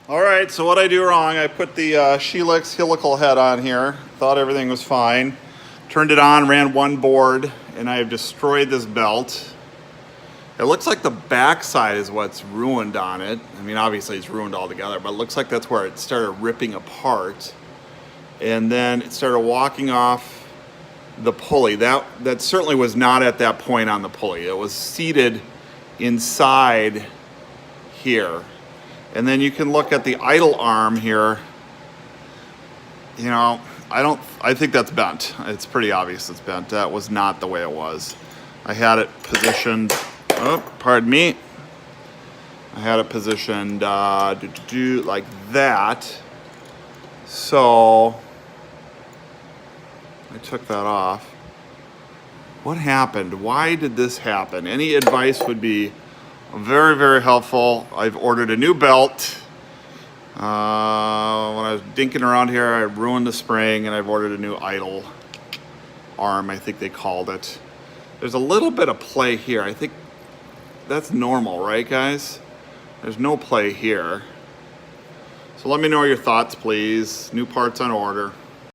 All right, so what I do wrong, I put the shelix helical head on here, thought everything was fine, turned it on, ran one board, and I have destroyed this belt. It looks like the backside is what's ruined on it. I mean, obviously it's ruined altogether, but it looks like that's where it started ripping apart. And then it started walking off the pulley. That certainly was not at that point on the pulley. It was seated inside here. And then you can look at the idle arm here. You know, I think that's bent. It's pretty obvious it's bent. That was not the way it was. I had it positioned, oh, pardon me. I had it positioned like that. So I took that off. What happened? Why did this happen? Any advice would be very, very helpful. I've ordered a new belt. When I was dinking around here, I ruined the spring, and I've ordered a new idle arm, I think they called it. There's a little bit of play here. I think that's normal, right, guys? There's no play here. So let me know your thoughts, please. New parts on order.